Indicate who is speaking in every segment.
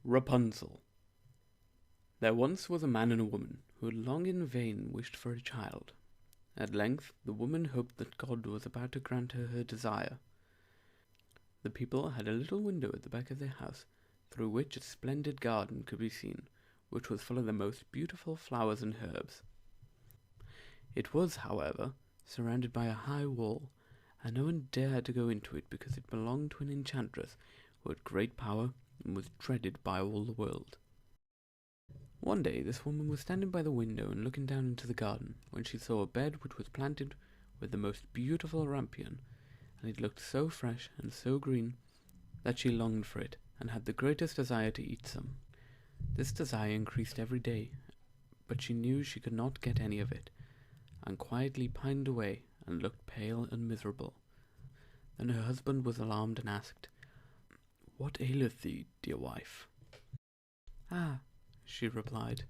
Speaker 1: Rapunzel. There once was a man and a woman who had long in vain wished for a child. At length the woman hoped that God was about to grant her her desire. The people had a little window at the back of their house, through which a splendid garden could be seen, which was full of the most beautiful flowers and herbs. It was, however, surrounded by a high wall, and no one dared to go into it because it belonged to an enchantress who had great power and was dreaded by all the world. One day this woman was standing by the window and looking down into the garden, when she saw a bed which was planted with the most beautiful rampion, and it looked so fresh and so green that she longed for it, and had the greatest desire to eat some. This desire increased every day, but she knew she could not get any of it, and quietly pined away and looked pale and miserable. Then her husband was alarmed and asked, "What aileth thee, dear wife?" "Ah," she replied,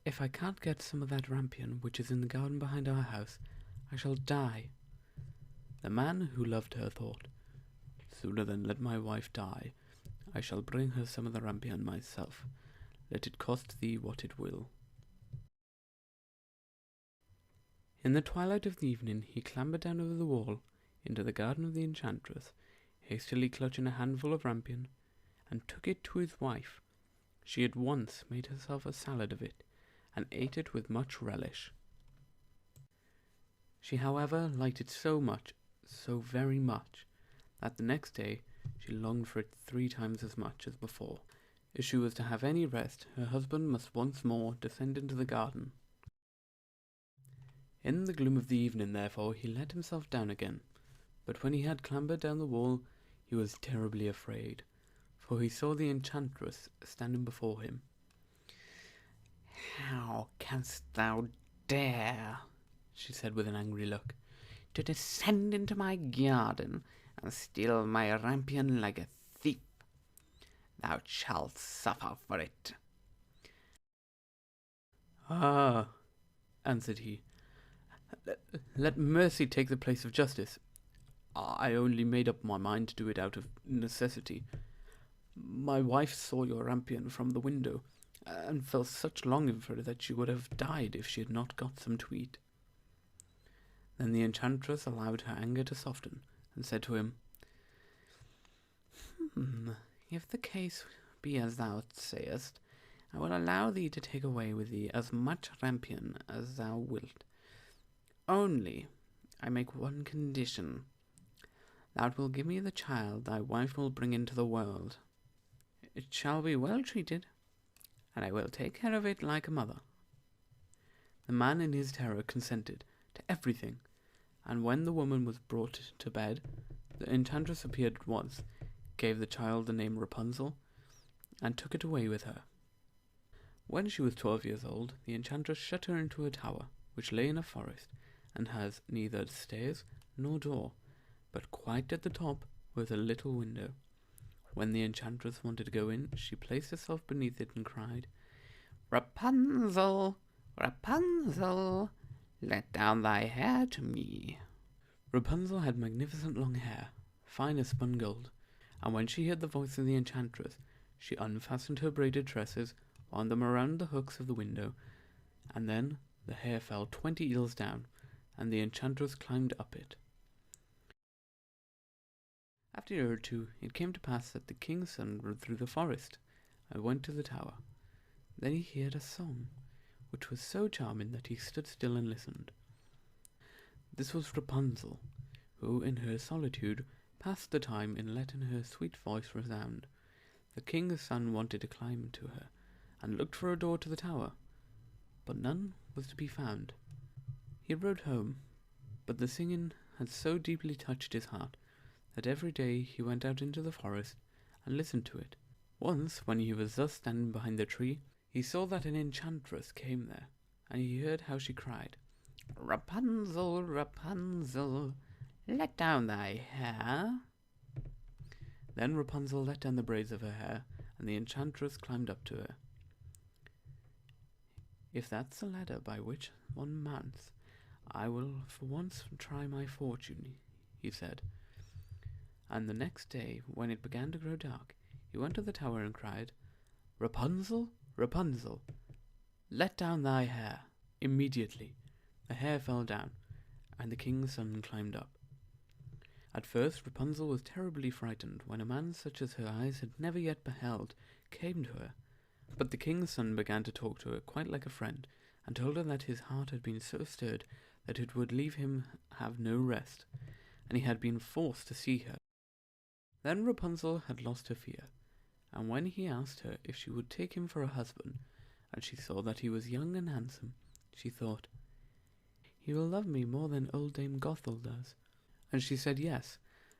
Speaker 1: "if I can't get some of that rampion which is in the garden behind our house, I shall die." The man who loved her thought, "Sooner than let my wife die, I shall bring her some of the rampion myself, let it cost thee what it will." In the twilight of the evening he clambered down over the wall into the garden of the enchantress, hastily clutching a handful of rampion, and took it to his wife. She at once made herself a salad of it, and ate it with much relish. She, however, liked it so much, so very much, that the next day she longed for it 3 times as much as before. If she was to have any rest, her husband must once more descend into the garden. In the gloom of the evening, therefore, he let himself down again, but when he had clambered down the wall, he was terribly afraid, for he saw the enchantress standing before him. "How canst thou dare," she said with an angry look, "to descend into my garden and steal my rampion like a thief? Thou shalt suffer for it." "Ah," answered he, let mercy take the place of justice. I only made up my mind to do it out of necessity. My wife saw your rampion from the window, and felt such longing for it that she would have died if she had not got some to eat." Then the enchantress allowed her anger to soften, and said to him, "If the case be as thou sayest, I will allow thee to take away with thee as much rampion as thou wilt. Only I make one condition. Thou wilt give me the child thy wife will bring into the world. It shall be well treated, and I will take care of it like a mother." The man in his terror consented to everything, and when the woman was brought to bed, the enchantress appeared at once, gave the child the name Rapunzel, and took it away with her. When she was 12 years old, the enchantress shut her into a tower, which lay in a forest, and has neither stairs nor door, but quite at the top was a little window. When the enchantress wanted to go in, she placed herself beneath it and cried, "Rapunzel, Rapunzel, let down thy hair to me." Rapunzel had magnificent long hair, fine as spun gold, and when she heard the voice of the enchantress, she unfastened her braided tresses, wound them around the hooks of the window, and then the hair fell 20 ells down, and the enchantress climbed up it. After a year or 2, it came to pass that the king's son rode through the forest, and went to the tower. Then he heard a song, which was so charming that he stood still and listened. This was Rapunzel, who in her solitude passed the time in letting her sweet voice resound. The king's son wanted to climb to her, and looked for a door to the tower, but none was to be found. He rode home, but the singing had so deeply touched his heart that every day he went out into the forest and listened to it. Once, when he was thus standing behind the tree, he saw that an enchantress came there, and he heard how she cried, "Rapunzel, Rapunzel, let down thy hair." Then Rapunzel let down the braids of her hair, and the enchantress climbed up to her. "If that's the ladder by which one mounts, I will for once try my fortune," he said. And the next day, when it began to grow dark, he went to the tower and cried, "Rapunzel, Rapunzel, let down thy hair." Immediately the hair fell down, and the king's son climbed up. At first Rapunzel was terribly frightened when a man such as her eyes had never yet beheld came to her. But the king's son began to talk to her quite like a friend, and told her that his heart had been so stirred that it would leave him have no rest, and he had been forced to see her. Then Rapunzel had lost her fear, and when he asked her if she would take him for a husband, and she saw that he was young and handsome, she thought, "He will love me more than old Dame Gothel does." And she said yes,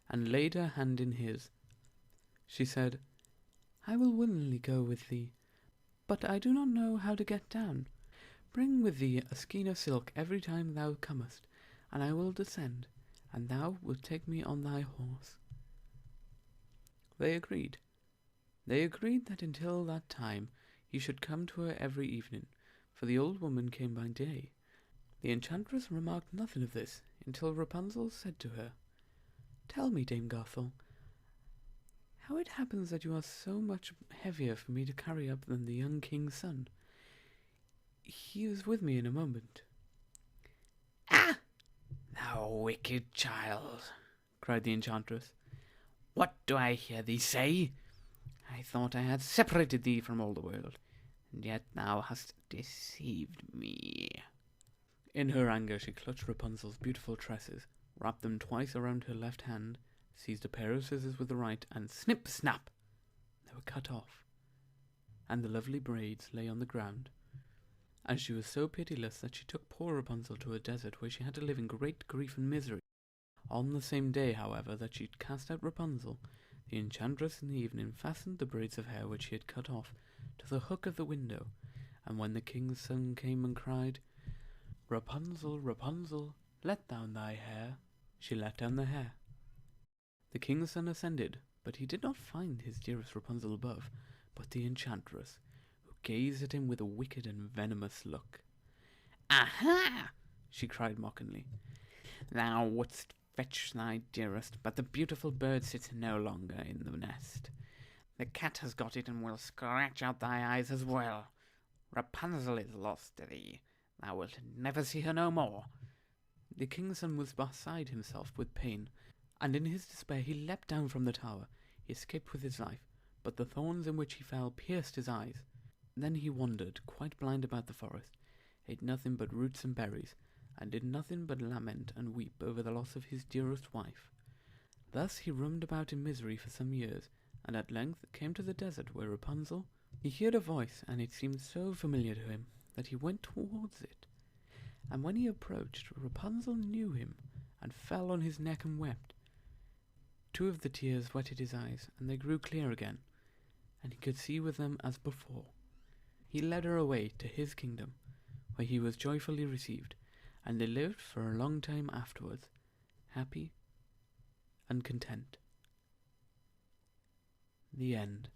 Speaker 1: and laid her hand in his. She said, "I will willingly go with thee, but I do not know how to get down. Bring with thee a skein of silk every time thou comest, and I will descend, and thou wilt take me on thy horse." They agreed. They agreed that until that time he should come to her every evening, for the old woman came by day. The enchantress remarked nothing of this until Rapunzel said to her, "Tell me, Dame Gothel, how it happens that you are so much heavier for me to carry up than the young king's son. He is with me in a moment."
Speaker 2: "Ah, thou wicked child!" cried the enchantress. "What do I hear thee say? I thought I had separated thee from all the world, and yet thou hast deceived me."
Speaker 1: In her anger she clutched Rapunzel's beautiful tresses, wrapped them twice around her left hand, seized a pair of scissors with the right, and snip, snap! They were cut off, and the lovely braids lay on the ground. And she was so pitiless that she took poor Rapunzel to a desert where she had to live in great grief and misery. On the same day, however, that she cast out Rapunzel, the enchantress in the evening fastened the braids of hair which she had cut off to the hook of the window, and when the king's son came and cried, "Rapunzel, Rapunzel, let down thy hair," she let down the hair. The king's son ascended, but he did not find his dearest Rapunzel above, but the enchantress, who gazed at him with a wicked and venomous look.
Speaker 2: "Aha!" she cried mockingly. "Thou wouldst fetch thy dearest, but the beautiful bird sits no longer in the nest. The cat has got it and will scratch out thy eyes as well. Rapunzel is lost to thee. Thou wilt never see her no more."
Speaker 1: The king's son was beside himself with pain, and in his despair he leapt down from the tower. He escaped with his life, but the thorns in which he fell pierced his eyes. Then he wandered, quite blind, about the forest, ate nothing but roots and berries, and did nothing but lament and weep over the loss of his dearest wife. Thus he roamed about in misery for some years, and at length came to the desert where Rapunzel. He heard a voice, and it seemed so familiar to him that he went towards it. And when he approached, Rapunzel knew him, and fell on his neck and wept. 2 of the tears wetted his eyes, and they grew clear again, and he could see with them as before. He led her away to his kingdom, where he was joyfully received, and they lived for a long time afterwards, happy and content. The end.